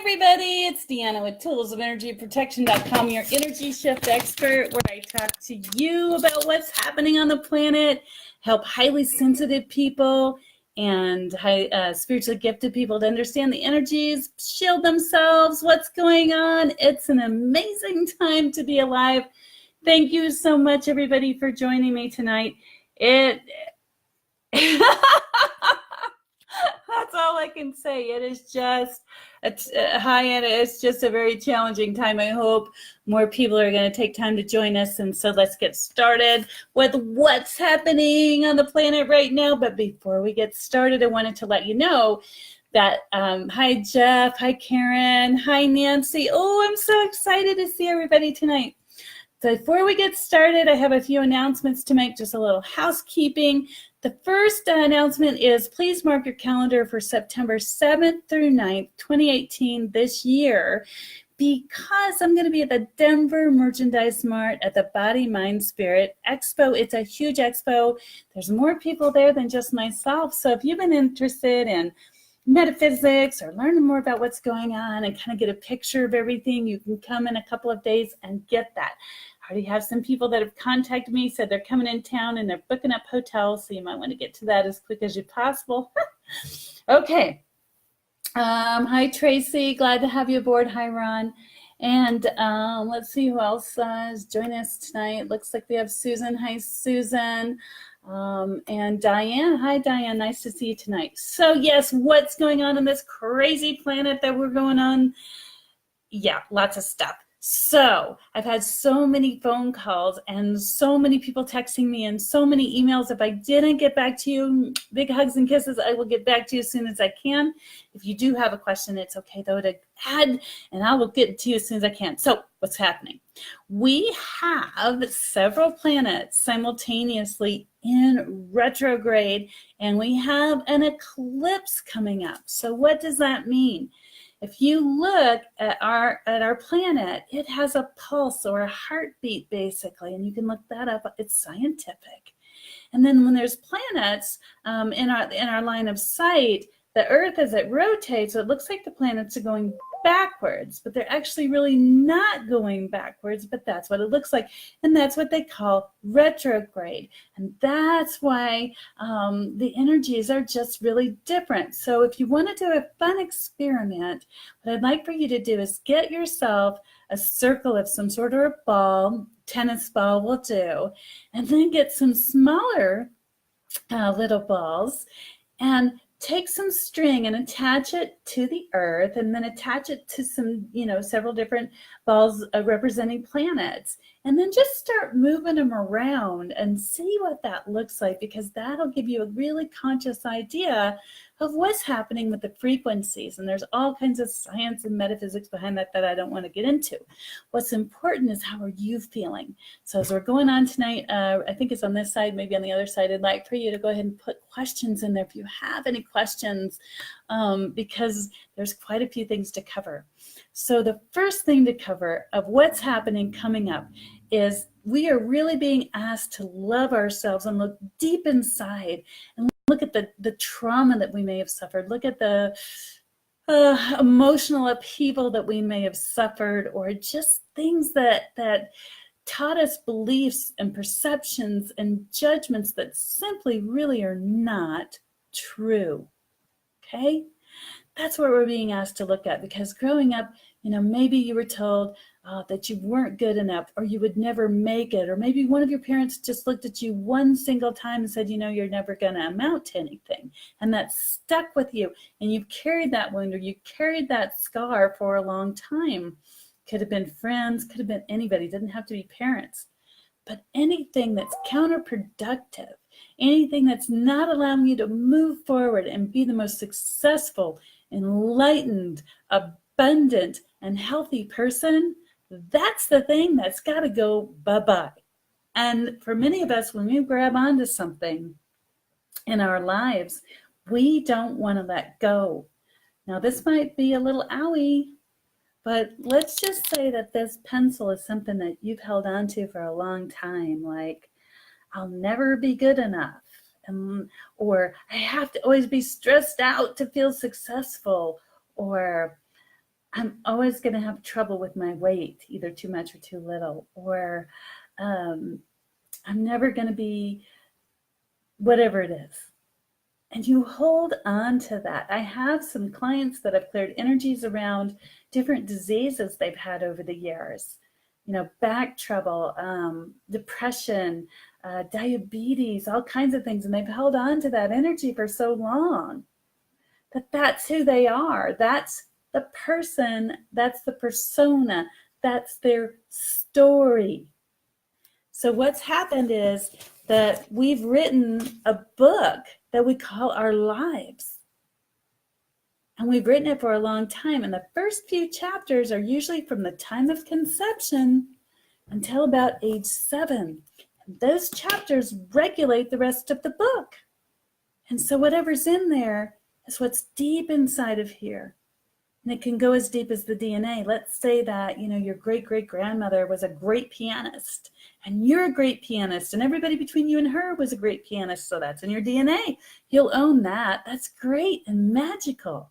everybody, it's Deanna with toolsofenergyprotection.com, your energy shift expert, where I talk to you about what's happening on the planet, help highly sensitive people and spiritually gifted people to understand the energies, shield themselves, what's going on. It's an amazing time to be alive. Thank you so much, everybody, for joining me tonight. That's all I can say. It is just it's just a very challenging time. I hope more people are going to take time to join us. And so let's get started with what's happening on the planet right now. But before we get started, I wanted to let you know that hi, Jeff. Hi, Karen. Hi, Nancy. Oh, I'm so excited to see everybody tonight. So before we get started, I have a few announcements to make, just a little housekeeping. The first announcement is please mark your calendar for September 7th through 9th, 2018 this year, because I'm going to be at the Denver Merchandise Mart at the Body, Mind, Spirit Expo. It's a huge expo. There's more people there than just myself. So if you've been interested in metaphysics or learning more about what's going on and kind of get a picture of everything, you can come in a couple of days and get that. I already have some people that have contacted me, said they're coming in town and they're booking up hotels, so you might want to get to that as quick as you possible. Okay. Hi, Tracy. Glad to have you aboard. Hi, Ron. And let's see who else is joining us tonight. Looks like we have Susan. Hi, Susan. And Diane. Hi, Diane. Nice to see you tonight. So, yes, what's going on this crazy planet that we're going on? Yeah, lots of stuff. So I've had so many phone calls and so many people texting me and so many emails. If I didn't get back to you, big hugs and kisses. I will get back to you as soon as I can. If you do have a question, it's okay, though, to add, and I will get to you as soon as I can. So what's happening? We have several planets simultaneously in retrograde, and we have an eclipse coming up. So what does that mean? If you look at our planet, it has a pulse or a heartbeat, basically, and you can look that up. It's scientific. And then when there's planets in our line of sight, the Earth, as it rotates, so it looks like the planets are going backwards, but they're actually really not going backwards, but that's what it looks like. And that's what they call retrograde. And that's why the energies are just really different. So if you want to do a fun experiment, what I'd like for you to do is get yourself a circle of some sort of a ball, tennis ball will do, and then get some smaller little balls and take some string and attach it to the Earth, and then attach it to some, several different balls representing planets. And then just start moving them around and see what that looks like, because that'll give you a really conscious idea of what's happening with the frequencies. And there's all kinds of science and metaphysics behind that I don't want to get into. What's important is how are you feeling? So as we're going on tonight, I think it's on this side, maybe on the other side, I'd like for you to go ahead and put questions in there if you have any questions, because there's quite a few things to cover. So the first thing to cover of what's happening coming up is we are really being asked to love ourselves and look deep inside and look at the trauma that we may have suffered. Look at the emotional upheaval that we may have suffered, or just things that taught us beliefs and perceptions and judgments that simply really are not true. Okay? That's what we're being asked to look at, because growing up, maybe you were told that you weren't good enough, or you would never make it, or maybe one of your parents just looked at you one single time and said, you're never going to amount to anything. And that stuck with you, and you've carried that wound, or you carried that scar for a long time. Could have been friends, could have been anybody, didn't have to be parents. But anything that's counterproductive, anything that's not allowing you to move forward and be the most successful, enlightened, abundant, and healthy person, that's the thing that's got to go bye-bye. And for many of us, when we grab onto something in our lives, we don't want to let go. Now, this might be a little owie, but let's just say that this pencil is something that you've held on to for a long time, like, I'll never be good enough, or I have to always be stressed out to feel successful, or I'm always going to have trouble with my weight, either too much or too little, or I'm never going to be whatever it is. And you hold on to that. I have some clients that have cleared energies around different diseases they've had over the years. Back trouble, depression, diabetes, all kinds of things. And they've held on to that energy for so long that that's who they are. That's the person, that's the persona, that's their story. So what's happened is that we've written a book that we call our lives. And we've written it for a long time. And the first few chapters are usually from the time of conception until about age 7. And those chapters regulate the rest of the book. And so whatever's in there is what's deep inside of here. And it can go as deep as the DNA. Let's say that, your great-great-grandmother was a great pianist, and you're a great pianist, and everybody between you and her was a great pianist, so that's in your DNA. You'll own that. That's great and magical.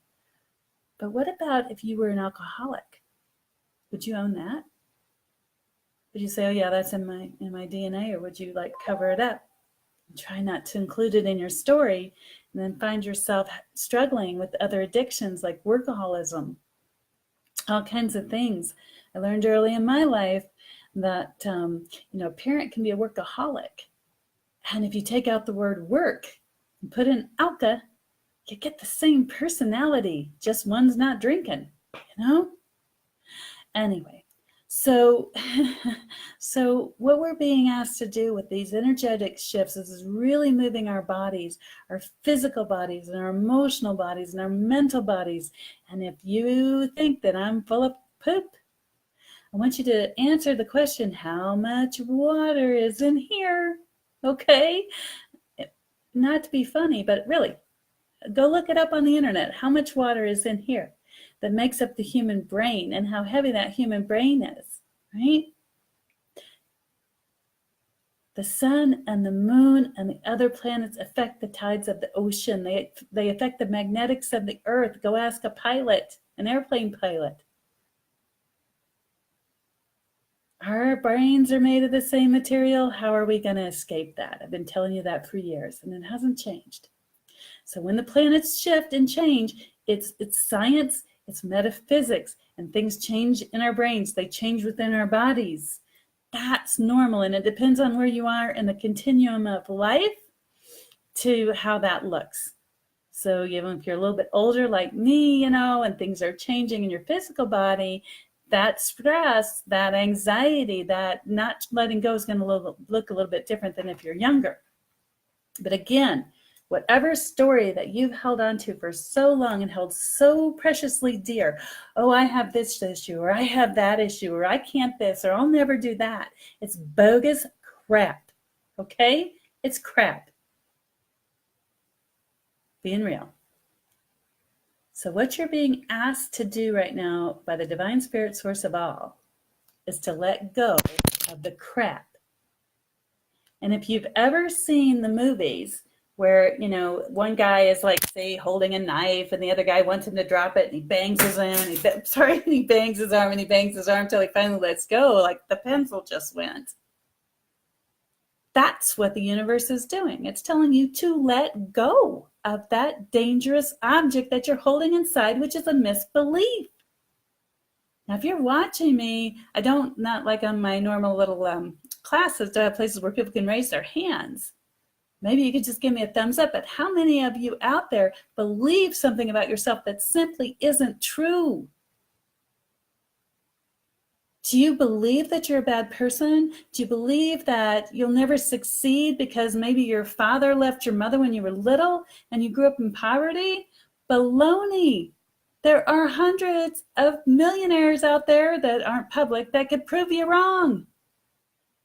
But what about if you were an alcoholic? Would you own that? Would you say, oh yeah, that's in my DNA, or would you cover it up? Try not to include it in your story, and then find yourself struggling with other addictions like workaholism, all kinds of things. I learned early in my life that a parent can be a workaholic, and if you take out the word work and put in alka, you get the same personality, just one's not drinking. Anyway. So what we're being asked to do with these energetic shifts is really moving our bodies, our physical bodies and our emotional bodies and our mental bodies. And if you think that I'm full of poop, I want you to answer the question, how much water is in here? Okay? Not to be funny, but really, go look it up on the internet. How much water is in here? That makes up the human brain and how heavy that human brain is, right? The sun and the moon and the other planets affect the tides of the ocean. They affect the magnetics of the earth. Go ask a pilot, an airplane pilot. Our brains are made of the same material. How are we going to escape that? I've been telling you that for years, and it hasn't changed. So when the planets shift and change, it's science, it's metaphysics, and things change in our brains. They change within our bodies. That's normal, and it depends on where you are in the continuum of life to how that looks. So if you're a little bit older like me, and things are changing in your physical body, that stress, that anxiety, that not letting go is going to look a little bit different than if you're younger. But again, whatever story that you've held on to for so long and held so preciously dear, oh, I have this issue, or I have that issue, or I can't this, or I'll never do that. It's bogus crap, okay? It's crap. Being real. So what you're being asked to do right now by the divine spirit source of all is to let go of the crap. And if you've ever seen the movies where, one guy is say, holding a knife, and the other guy wants him to drop it, and he bangs his arm, and he bangs his arm, and he bangs his arm until he finally lets go, like the pencil just went. That's what the universe is doing. It's telling you to let go of that dangerous object that you're holding inside, which is a misbelief. Now, if you're watching me, not like on my normal little classes, to have places where people can raise their hands. Maybe you could just give me a thumbs up. But how many of you out there believe something about yourself that simply isn't true? Do you believe that you're a bad person? Do you believe that you'll never succeed because maybe your father left your mother when you were little and you grew up in poverty? Baloney. There are hundreds of millionaires out there that aren't public that could prove you wrong.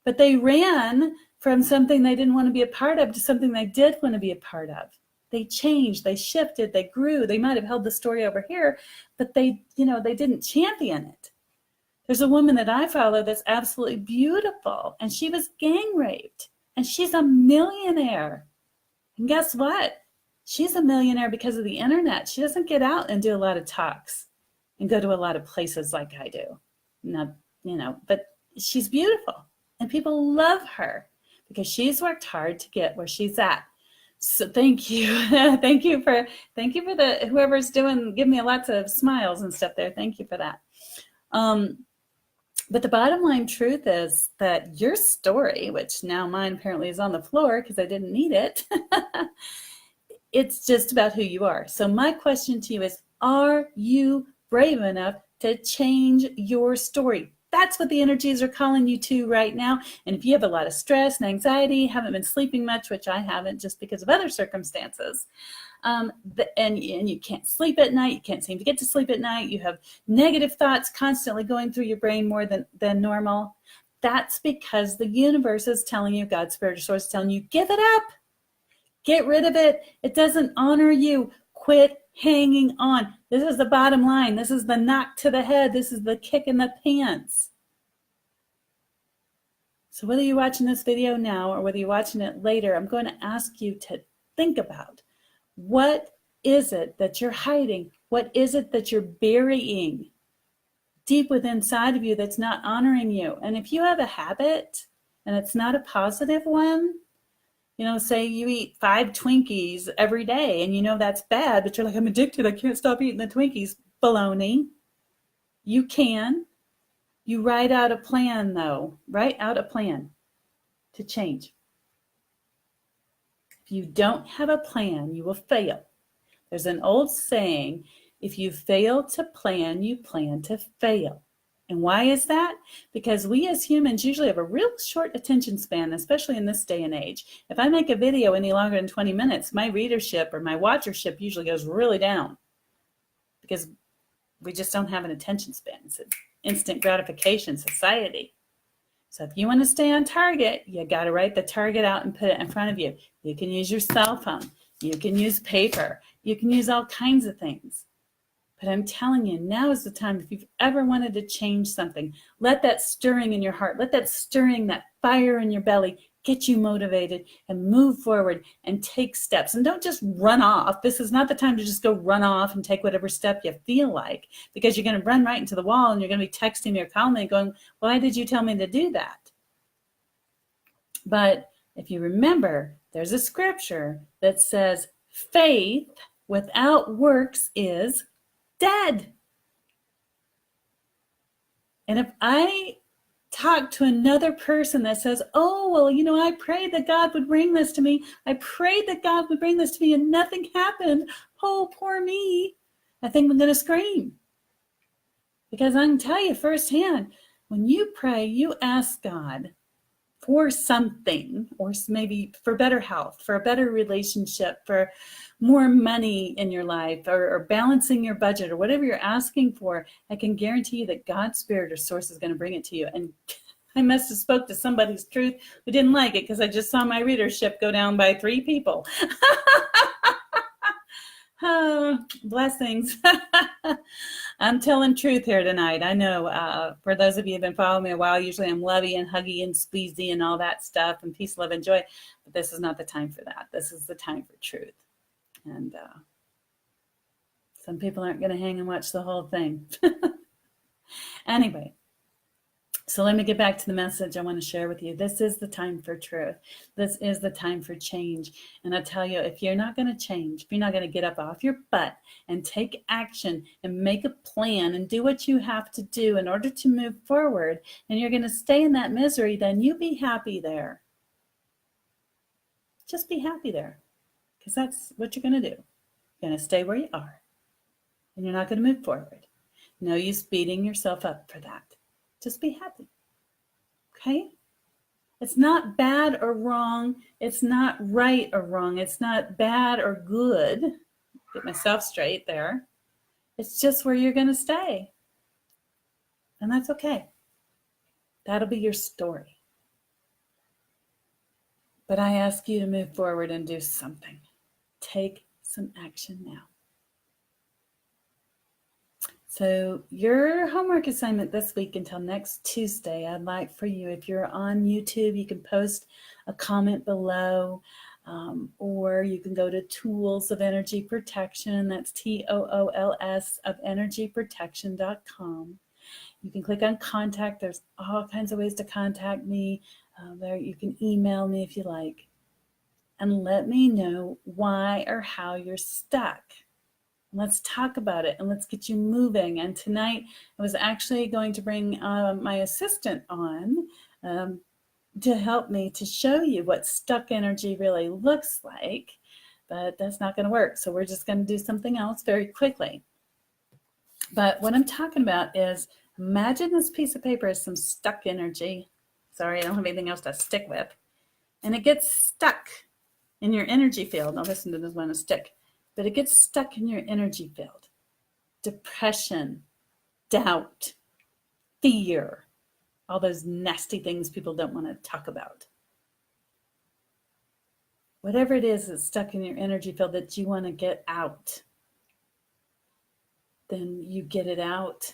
But they ran from something they didn't want to be a part of to something they did want to be a part of. They changed, they shifted, they grew. They might have held the story over here, but they didn't champion it. There's a woman that I follow that's absolutely beautiful, and she was gang raped, and she's a millionaire. And guess what? She's a millionaire because of the internet. She doesn't get out and do a lot of talks. and go to a lot of places like I do. Not, but she's beautiful and people love her because she's worked hard to get where she's at. So thank you. thank you for the whoever's giving me lots of smiles and stuff there. Thank you for that. But the bottom line truth is that your story, which now mine apparently is on the floor because I didn't need it, it's just about who you are. So my question to you is, are you brave enough to change your story? That's what the energies are calling you to right now. And if you have a lot of stress and anxiety, haven't been sleeping much, which I haven't just because of other circumstances, and you can't sleep at night, you can't seem to get to sleep at night, you have negative thoughts constantly going through your brain more than normal, that's because the universe is telling you, God's spirit or source is telling you, give it up. Get rid of it. It doesn't honor you. Quit hanging on. This is the bottom line. This is the knock to the head. This is the kick in the pants. So whether you're watching this video now or whether you're watching it later, I'm going to ask you to think about, what is it that you're hiding? What is it that you're burying deep within inside of you that's not honoring you? And if you have a habit and it's not a positive one, say you eat 5 Twinkies every day and that's bad, but you're like, I'm addicted, I can't stop eating the Twinkies. Baloney. You can. You write out a plan, though. Write out a plan to change. If you don't have a plan, you will fail. There's an old saying, if you fail to plan, you plan to fail. And why is that? Because we as humans usually have a real short attention span, especially in this day and age. If I make a video any longer than 20 minutes, my readership or my watchership usually goes really down because we just don't have an attention span. It's an instant gratification society. So if you want to stay on target, you got to write the target out and put it in front of you. You can use your cell phone. You can use paper. You can use all kinds of things. But I'm telling you, now is the time. If you've ever wanted to change something, let that stirring in your heart, let that stirring, that fire in your belly, get you motivated and move forward and take steps. And don't just run off. This is not the time to just go run off and take whatever step you feel like, because you're going to run right into the wall and you're going to be texting me or calling me going, why did you tell me to do that? But if you remember, there's a scripture that says faith without works is dead. And if I talk to another person that says, oh, well, I prayed that God would bring this to me. I prayed that God would bring this to me and nothing happened. Oh, poor me. I think I'm going to scream. Because I can tell you firsthand, when you pray, you ask God for something, or maybe for better health, for a better relationship, for more money in your life, or balancing your budget, or whatever you're asking for, I can guarantee you that God's spirit or source is going to bring it to you. And I must have spoke to somebody's truth who didn't like it, because I just saw my readership go down by 3 people. Oh, blessings. I'm telling truth here tonight. I know for those of you who have been following me a while, usually I'm lovey and huggy and squeezy and all that stuff and peace, love, and joy. But this is not the time for that. This is the time for truth. And some people aren't going to hang and watch the whole thing. Anyway. So let me get back to the message I want to share with you. This is the time for truth. This is the time for change. And I tell you, if you're not going to change, if you're not going to get up off your butt and take action and make a plan and do what you have to do in order to move forward, and you're going to stay in that misery, then you be happy there. Just be happy there, because that's what you're going to do. You're going to stay where you are, and you're not going to move forward. No use beating yourself up for that. Just be happy, okay? It's not bad or wrong. It's not right or wrong. It's not bad or good. Get myself straight there. It's just where you're going to stay. And that's okay. That'll be your story. But I ask you to move forward and do something. Take some action now. So your homework assignment this week until next Tuesday, I'd like for you, if you're on YouTube, you can post a comment below. Or you can go to Tools of Energy Protection. That's TOOLS of energyprotection.com. You can click on contact. There's all kinds of ways to contact me. There you can email me if you like. And let me know why or how you're stuck. Let's talk about it and let's get you moving. And tonight I was actually going to bring my assistant on to help me to show you what stuck energy really looks like, but that's not going to work. So we're just going to do something else very quickly. But what I'm talking about is, imagine this piece of paper is some stuck energy. Sorry, I don't have anything else to stick with. And it gets stuck in your energy field. Now listen to this one, a stick. But it gets stuck in your energy field. Depression, doubt, fear, all those nasty things people don't want to talk about. Whatever it is that's stuck in your energy field that you want to get out, then you get it out.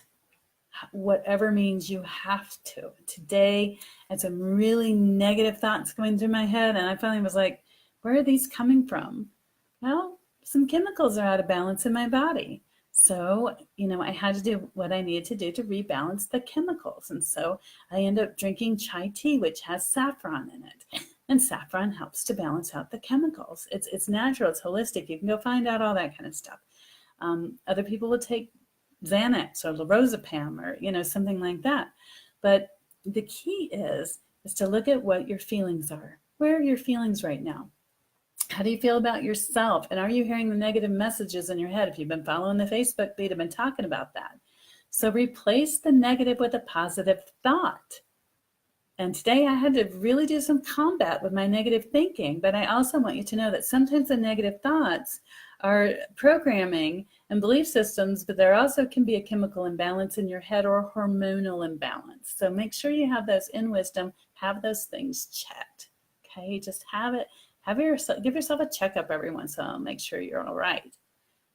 Whatever means you have to. Today, I had some really negative thoughts going through my head, and I finally was like, where are these coming from? Well, some chemicals are out of balance in my body. So, I had to do what I needed to do to rebalance the chemicals. And so I end up drinking chai tea, which has saffron in it. And saffron helps to balance out the chemicals. It's natural, it's holistic. You can go find out all that kind of stuff. Other people will take Xanax or lorazepam or, something like that. But the key is to look at what your feelings are. Where are your feelings right now? How do you feel about yourself? And are you hearing the negative messages in your head? If you've been following the Facebook feed, I've been talking about that. So replace the negative with a positive thought. And today I had to really do some combat with my negative thinking, but I also want you to know that sometimes the negative thoughts are programming and belief systems, but there also can be a chemical imbalance in your head or hormonal imbalance. So make sure you have those in wisdom, have those things checked. Okay, just have it. Give yourself a checkup every once in a while, make sure you're all right.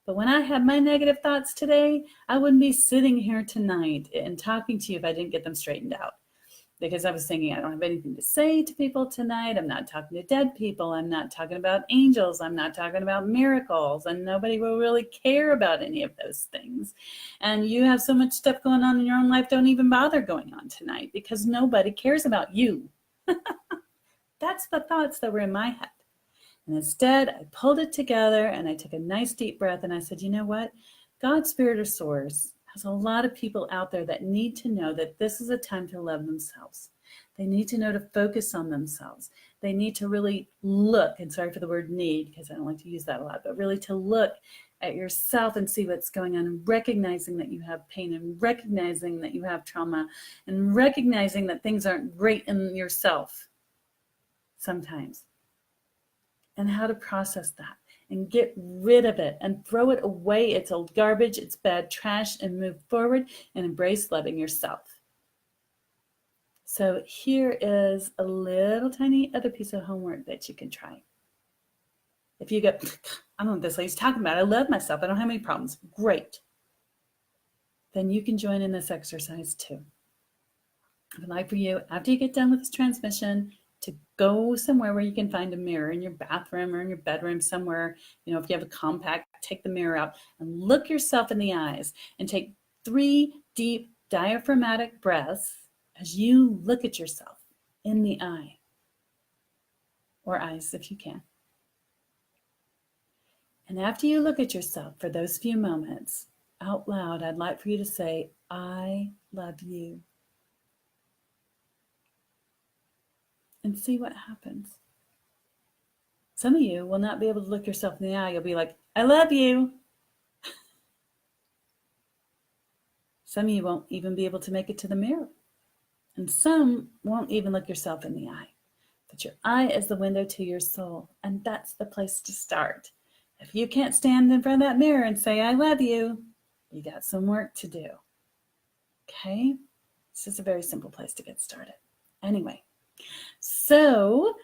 But when I had my negative thoughts today, I wouldn't be sitting here tonight and talking to you if I didn't get them straightened out. Because I was thinking, I don't have anything to say to people tonight. I'm not talking to dead people. I'm not talking about angels. I'm not talking about miracles. And nobody will really care about any of those things. And you have so much stuff going on in your own life, don't even bother going on tonight because nobody cares about you. That's the thoughts that were in my head. And instead, I pulled it together and I took a nice deep breath and I said, you know what? God, Spirit, or Source has a lot of people out there that need to know that this is a time to love themselves. They need to know to focus on themselves. They need to really look, and sorry for the word need because I don't like to use that a lot, but really to look at yourself and see what's going on and recognizing that you have pain and recognizing that you have trauma and recognizing that things aren't great in yourself sometimes. And how to process that and get rid of it and throw it away. It's old garbage, it's bad trash, and move forward and embrace loving yourself. So here is a little tiny other piece of homework that you can try. If you go, I don't know what this lady's talking about. I love myself. I don't have any problems. Great. Then you can join in this exercise too. I would like for you, after you get done with this transmission, to go somewhere where you can find a mirror in your bathroom or in your bedroom somewhere. If you have a compact, take the mirror out and look yourself in the eyes and take 3 deep diaphragmatic breaths as you look at yourself in the eye or eyes if you can. And after you look at yourself for those few moments out loud, I'd like for you to say, I love you. And see what happens. Some of you will not be able to look yourself in the eye. You'll be like, I love you. Some of you won't even be able to make it to the mirror. And some won't even look yourself in the eye. But your eye is the window to your soul. And that's the place to start. If you can't stand in front of that mirror and say, I love you, you got some work to do. Okay? It's just a very simple place to get started. Anyway. So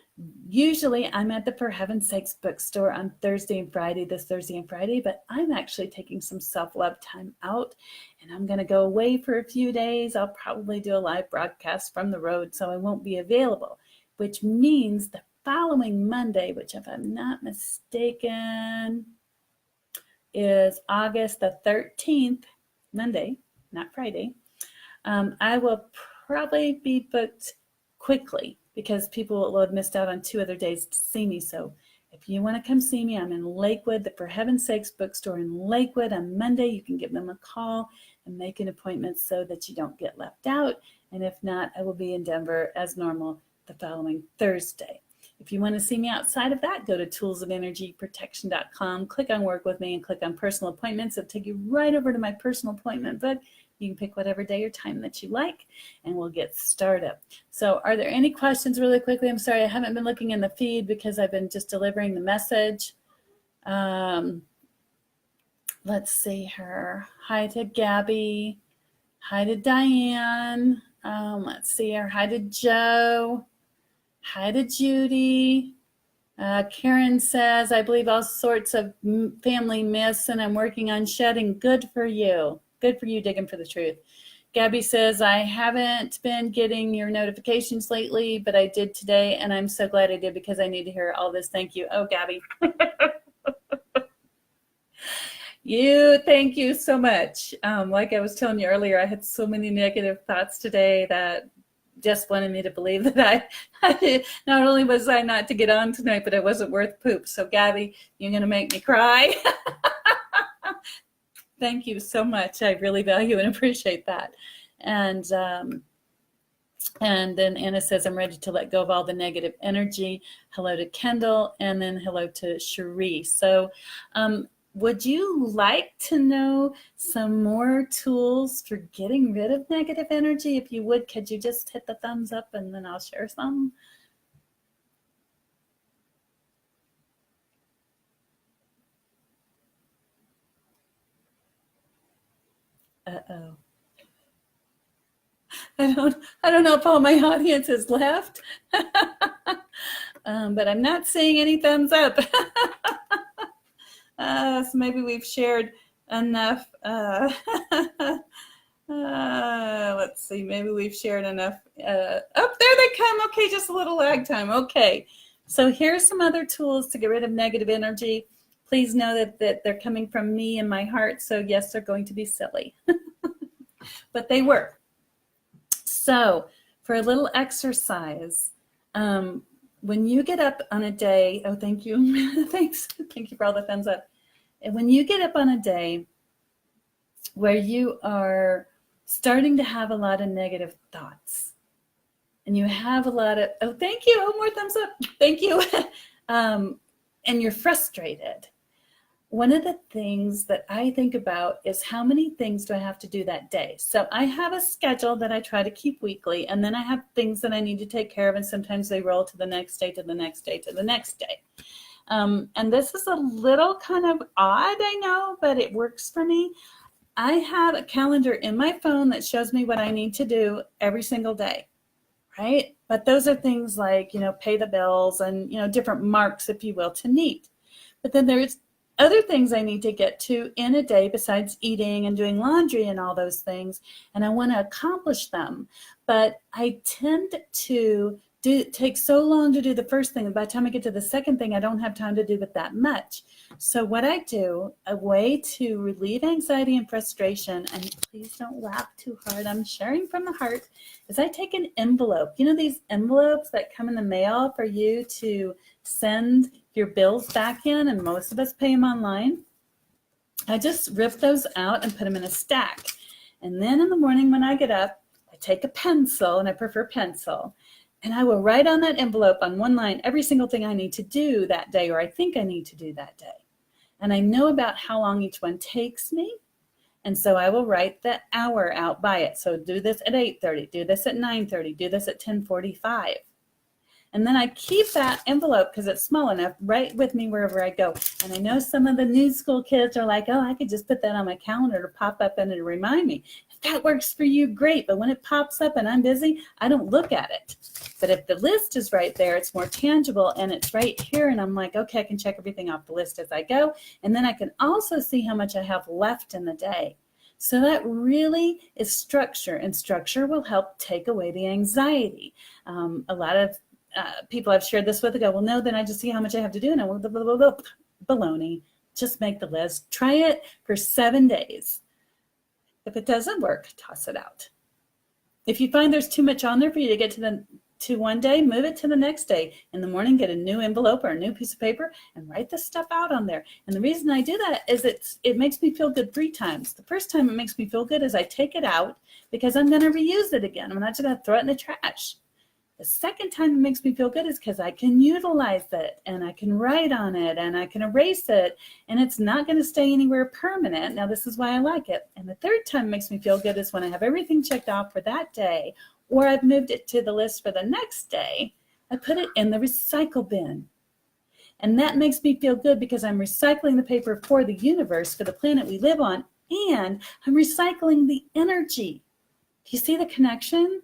usually I'm at the For Heaven's Sakes bookstore on Thursday and Friday, this Thursday and Friday, but I'm actually taking some self-love time out and I'm going to go away for a few days. I'll probably do a live broadcast from the road, so I won't be available, which means the following Monday, which if I'm not mistaken is August the 13th, Monday, not Friday, I will probably be booked quickly because people will have missed out on 2 other days to see me. So if you want to come see me, I'm in Lakewood, the For Heaven's Sakes bookstore in Lakewood on Monday. You can give them a call and make an appointment so that you don't get left out. And if not, I will be in Denver as normal the following Thursday. If you want to see me outside of that, go to toolsofenergyprotection.com, click on Work With Me, and click on Personal Appointments. It'll take you right over to my personal appointment book. You can pick whatever day or time that you like, and we'll get started. So are there any questions really quickly? I'm sorry, I haven't been looking in the feed because I've been just delivering the message. Let's see her. Hi to Gabby. Hi to Diane. Let's see her. Hi to Joe. Hi to Judy. Karen says, I believe all sorts of family myths, and I'm working on shedding. Good for you. Good for you, digging for the truth. Gabby says, I haven't been getting your notifications lately, but I did today, and I'm so glad I did because I need to hear all this. Thank you. Oh, Gabby. Thank you so much. Like I was telling you earlier, I had so many negative thoughts today that just wanted me to believe that I not only was I not to get on tonight, but it wasn't worth poop. So Gabby, you're going to make me cry. Thank you so much. I really value and appreciate that. And then Anna says, I'm ready to let go of all the negative energy. Hello to Kendall, and then hello to Cherie. So would you like to know some more tools for getting rid of negative energy? If you would, could you just hit the thumbs up and then I'll share some? Uh-oh. I don't know if all my audience is left, but I'm not seeing any thumbs up. So maybe we've shared enough. Let's see, maybe we've shared enough. Oh, there they come. Okay, just a little lag time. Okay, so here's some other tools to get rid of negative energy. Please know that they're coming from me and my heart. So yes, they're going to be silly, but they work. So for a little exercise, when you get up on a day, oh, thank you. Thanks. Thank you for all the thumbs up. And when you get up on a day where you are starting to have a lot of negative thoughts and you have a lot of, oh, thank you. Oh, more thumbs up. Thank you. And you're frustrated. One of the things that I think about is how many things do I have to do that day? So I have a schedule that I try to keep weekly, and then I have things that I need to take care of, and sometimes they roll to the next day, to the next day, to the next day. And this is a little kind of odd, I know, but it works for me. I have a calendar in my phone that shows me what I need to do every single day, right? But those are things like, pay the bills and, different marks, if you will, to meet. But then there's other things I need to get to in a day besides eating and doing laundry and all those things, and I want to accomplish them. But I tend to take so long to do the first thing, and by the time I get to the second thing, I don't have time to do it that much. So what I do, a way to relieve anxiety and frustration, and please don't laugh too hard, I'm sharing from the heart, is I take an envelope. These envelopes that come in the mail for you to send your bills back in, and most of us pay them online. I just rip those out and put them in a stack. And then in the morning when I get up, I take a pencil, and I prefer pencil, and I will write on that envelope on one line every single thing I need to do that day, or I think I need to do that day. And I know about how long each one takes me. And so I will write the hour out by it. So do this at 8:30, do this at 9:30, do this at 10:45. And then I keep that envelope, because it's small enough, right with me wherever I go. And I know some of the new school kids are like, oh, I could just put that on my calendar to pop up and to remind me. If that works for you, great. But when it pops up and I'm busy, I don't look at it. But if the list is right there, it's more tangible, and it's right here. And I'm like, okay, I can check everything off the list as I go. And then I can also see how much I have left in the day. So that really is structure, and structure will help take away the anxiety. A lot of people I've shared this with go, well, no, then I just see how much I have to do. And I will, blah, blah, blah, blah. Baloney. Just make the list. Try it for 7 days. If it doesn't work, toss it out. If you find there's too much on there for you to get to one day, move it to the next day. In the morning, get a new envelope or a new piece of paper and write the stuff out on there. And the reason I do that is it makes me feel good 3 times. The first time it makes me feel good is I take it out because I'm going to reuse it again. I'm not just going to throw it in the trash. The second time it makes me feel good is because I can utilize it and I can write on it and I can erase it and it's not going to stay anywhere permanent. Now, this is why I like it. And the third time it makes me feel good is when I have everything checked off for that day or I've moved it to the list for the next day. I put it in the recycle bin. And that makes me feel good because I'm recycling the paper for the universe, for the planet we live on, and I'm recycling the energy. Do you see the connection?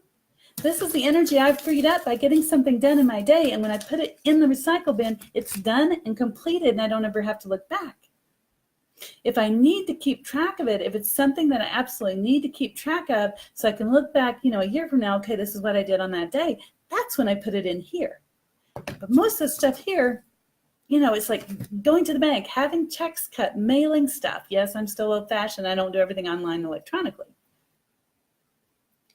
This is the energy I've freed up by getting something done in my day. And when I put it in the recycle bin, it's done and completed and I don't ever have to look back. If I need to keep track of it, if it's something that I absolutely need to keep track of so I can look back, a year from now, okay, this is what I did on that day. That's when I put it in here. But most of the stuff here, it's like going to the bank, having checks cut, mailing stuff. Yes, I'm still old-fashioned. I don't do everything online electronically.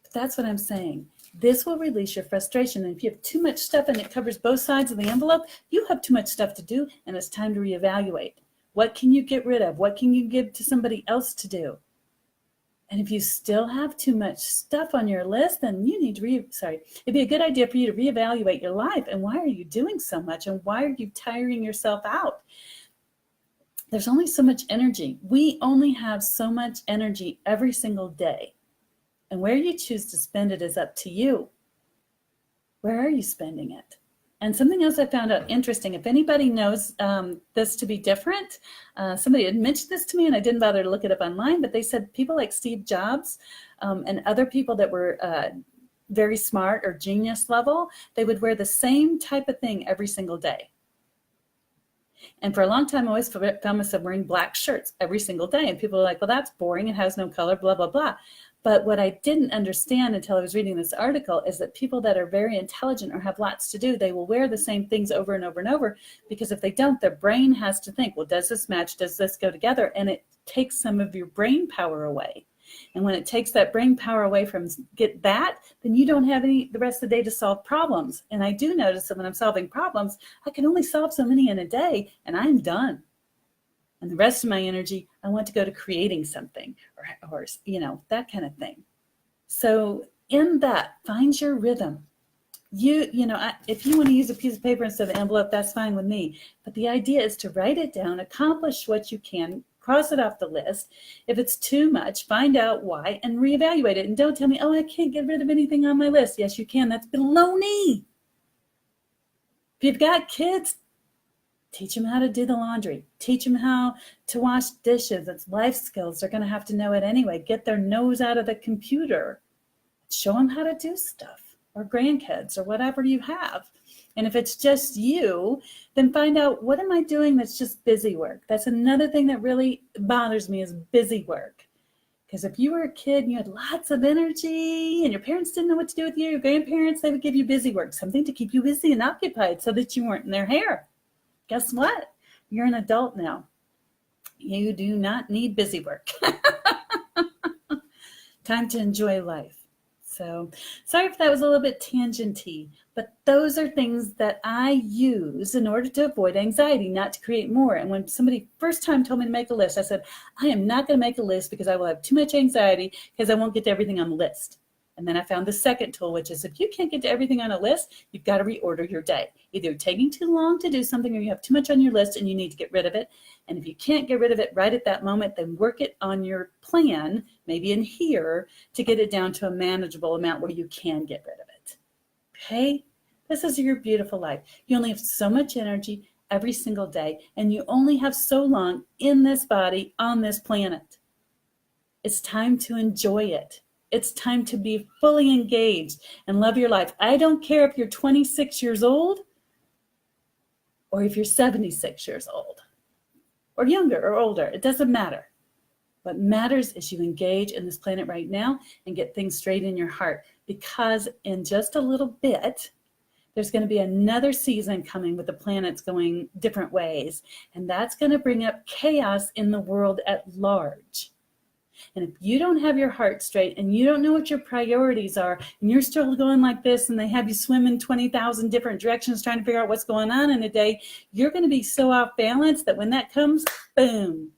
But that's what I'm saying. This will release your frustration. And if you have too much stuff and it covers both sides of the envelope, you have too much stuff to do and it's time to reevaluate. What can you get rid of? What can you give to somebody else to do? And if you still have too much stuff on your list, then you need to it'd be a good idea for you to reevaluate your life. And why are you doing so much? And why are you tiring yourself out? There's only so much energy. We only have so much energy every single day. And where you choose to spend it is up to you. Where are you spending it? And something else I found out interesting, if anybody knows this to be different, somebody had mentioned this to me and I didn't bother to look it up online, but they said people like Steve Jobs and other people that were very smart or genius level, they would wear the same type of thing every single day. And for a long time, I always found myself wearing black shirts every single day. And people are like, well, that's boring. It has no color, blah, blah, blah. But what I didn't understand until I was reading this article is that people that are very intelligent or have lots to do, they will wear the same things over and over and over, because if they don't, their brain has to think, well, does this match? Does this go together? And it takes some of your brain power away. And when it takes that brain power away from that, then you don't have the rest of the day to solve problems. And I do notice that when I'm solving problems, I can only solve so many in a day and I'm done. And the rest of my energy, I want to go to creating something or that kind of thing. So in that, find your rhythm. If you want to use a piece of paper instead of an envelope, that's fine with me. But the idea is to write it down, accomplish what you can, cross it off the list. If it's too much, find out why and reevaluate it. And don't tell me, oh, I can't get rid of anything on my list. Yes, you can. That's baloney. If you've got kids, teach them how to do the laundry. Teach them how to wash dishes. It's life skills. They're going to have to know it anyway. Get their nose out of the computer. Show them how to do stuff, or grandkids, or whatever you have. And if it's just you, then find out, what am I doing that's just busy work? That's another thing that really bothers me, is busy work. Because if you were a kid and you had lots of energy and your parents didn't know what to do with you, your grandparents, they would give you busy work, something to keep you busy and occupied so that you weren't in their hair. Guess what? You're an adult now. You do not need busy work. Time to enjoy life. So sorry if that was a little bit tangenty, but those are things that I use in order to avoid anxiety, not to create more. And when somebody first time told me to make a list, I said, I am not going to make a list because I will have too much anxiety because I won't get to everything on the list. And then I found the second tool, which is if you can't get to everything on a list, you've got to reorder your day. Either you're taking too long to do something or you have too much on your list and you need to get rid of it. And if you can't get rid of it right at that moment, then work it on your plan, maybe in here, to get it down to a manageable amount where you can get rid of it. Okay? This is your beautiful life. You only have so much energy every single day, and you only have so long in this body on this planet. It's time to enjoy it. It's time to be fully engaged and love your life. I don't care if you're 26 years old or if you're 76 years old or younger or older. It doesn't matter. What matters is you engage in this planet right now and get things straight in your heart, because in just a little bit, there's going to be another season coming with the planets going different ways. And that's going to bring up chaos in the world at large. And if you don't have your heart straight and you don't know what your priorities are, and you're still going like this, and they have you swimming 20,000 different directions trying to figure out what's going on in a day, you're going to be so off balance that when that comes, boom,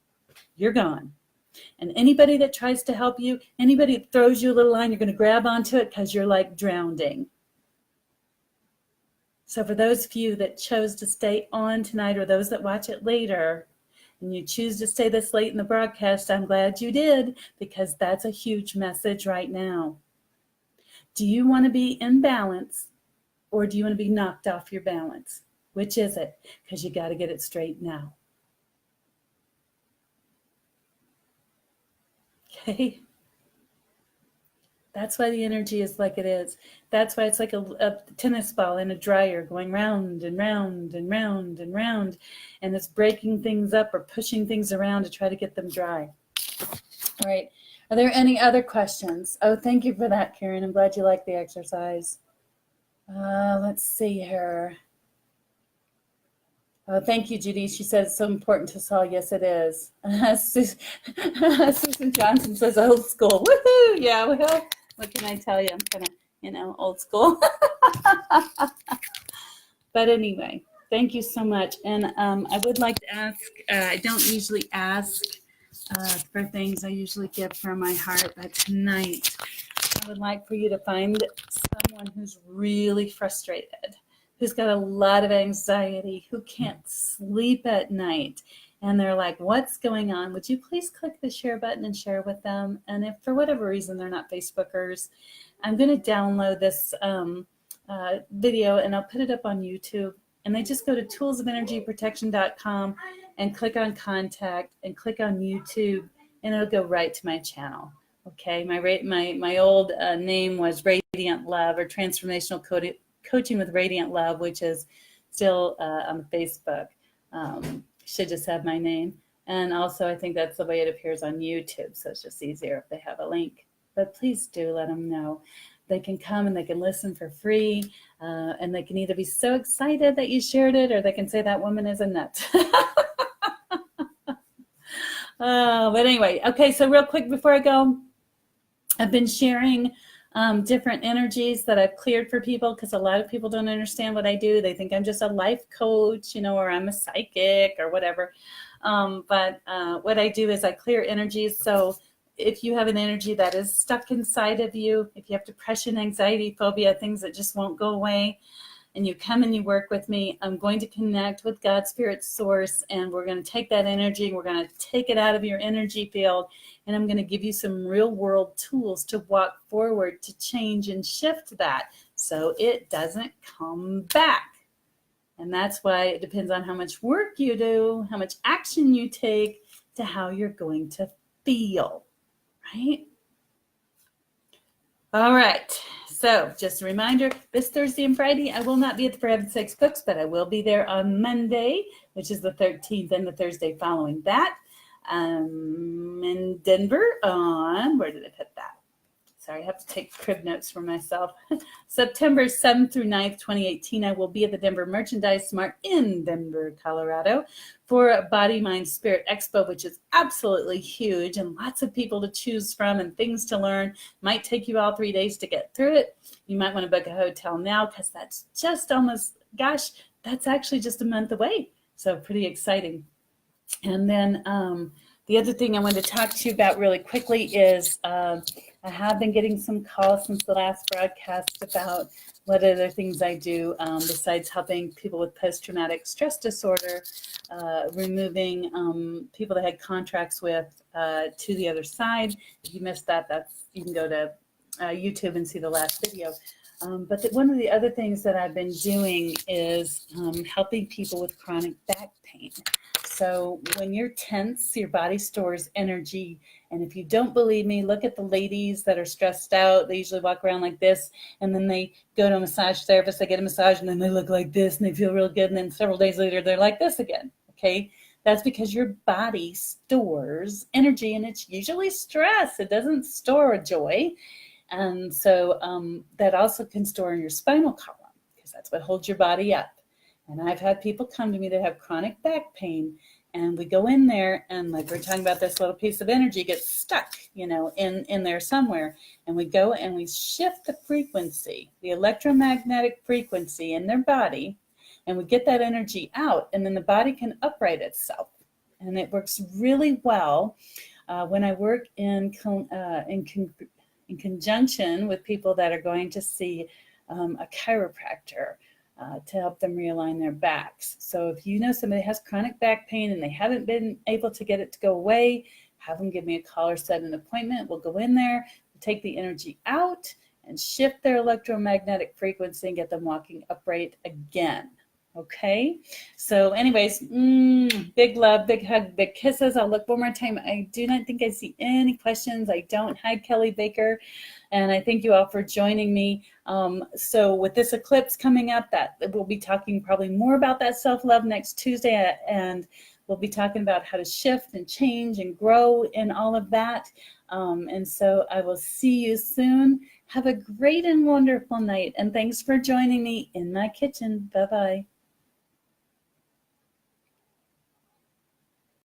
you're gone. And anybody that tries to help you, anybody that throws you a little line, you're going to grab onto it because you're like drowning. So for those of you that chose to stay on tonight, or those that watch it later, and you choose to stay this late in the broadcast, I'm glad you did, because that's a huge message right now. Do you want to be in balance, or do you want to be knocked off your balance? Which is it? Because you got to get it straight now. Okay? That's why the energy is like it is. That's why it's like a tennis ball in a dryer going round and round and round and round, and it's breaking things up or pushing things around to try to get them dry. All right. Are there any other questions? Oh, thank you for that, Karen. I'm glad you like the exercise. Let's see here. Oh, thank you, Judy. She says it's so important to Saul. Yes, it is. Susan Johnson says old school. Woohoo! Yeah, well, what can I tell you? I'm kind of, old school. But anyway, thank you so much. And I would like to ask, I don't usually ask for things. I usually give from my heart. But tonight, I would like for you to find someone who's really frustrated, who's got a lot of anxiety, who can't sleep at night. And they're like, what's going on? Would you please click the share button and share with them? And if for whatever reason they're not Facebookers, I'm going to download this video and I'll put it up on YouTube. And they just go to toolsofenergyprotection.com and click on contact and click on YouTube, and it'll go right to my channel. Okay, my old name was Radiant Love, or Transformational Coaching with Radiant Love, which is still on Facebook. Should just have my name. And also, I think that's the way it appears on YouTube, so it's just easier if they have a link. But please do let them know. They can come and they can listen for free, and they can either be so excited that you shared it, or they can say that woman is a nut. But anyway, okay, so real quick before I go, I've been sharing different energies that I've cleared for people, because a lot of people don't understand what I do. They think I'm just a life coach, or I'm a psychic or whatever. But what I do is I clear energies. So if you have an energy that is stuck inside of you, if you have depression, anxiety, phobia, things that just won't go away, and you come and you work with me, I'm going to connect with God, Spirit, Source, and we're going to take that energy and we're going to take it out of your energy field, and I'm going to give you some real world tools to walk forward to change and shift that so it doesn't come back. And that's why it depends on how much work you do, how much action you take, to how you're going to feel, right? All right. So just a reminder, this Thursday and Friday, I will not be at the For Heaven's Sakes Books, but I will be there on Monday, which is the 13th, and the Thursday following that. In Denver on, where did I put that? Sorry, I have to take crib notes for myself. September 7th through 9th, 2018, I will be at the Denver Merchandise Mart in Denver, Colorado, for Body, Mind, Spirit Expo, which is absolutely huge, and lots of people to choose from and things to learn. Might take you all 3 days to get through it. You might want to book a hotel now, because that's just almost, gosh, that's actually just a month away. So pretty exciting. And then the other thing I wanted to talk to you about really quickly is I have been getting some calls since the last broadcast about what other things I do besides helping people with post-traumatic stress disorder, removing people that had contracts with to the other side. If you missed that, you can go to YouTube and see the last video. But one of the other things that I've been doing is helping people with chronic back pain. So when you're tense, your body stores energy. And if you don't believe me, look at the ladies that are stressed out. They usually walk around like this, and then they go to a massage therapist, they get a massage, and then they look like this, and they feel real good. And then several days later, they're like this again, okay? That's because your body stores energy, and it's usually stress. It doesn't store joy. And so that also can store in your spinal column, because because that's what holds your body up. And I've had people come to me that have chronic back pain, and we go in there and like we're talking about, this little piece of energy gets stuck, you know, in there somewhere. And we go and we shift the frequency, the electromagnetic frequency in their body, and we get that energy out, and then the body can upright itself. And it works really well when I work in conjunction with people that are going to see a chiropractor to help them realign their backs. So if you know somebody has chronic back pain and they haven't been able to get it to go away, have them give me a call or set an appointment. We'll go in there, take the energy out, and shift their electromagnetic frequency and get them walking upright again. Okay, so anyways, big love, big hug, big kisses. I'll look one more time. I do not think I see any questions. I don't. Hi, Kelly Baker. And I thank you all for joining me. So with this eclipse coming up, that we'll be talking probably more about that self-love next Tuesday. And we'll be talking about how to shift and change and grow in all of that. And so I will see you soon. Have a great and wonderful night. And thanks for joining me in my kitchen. Bye-bye.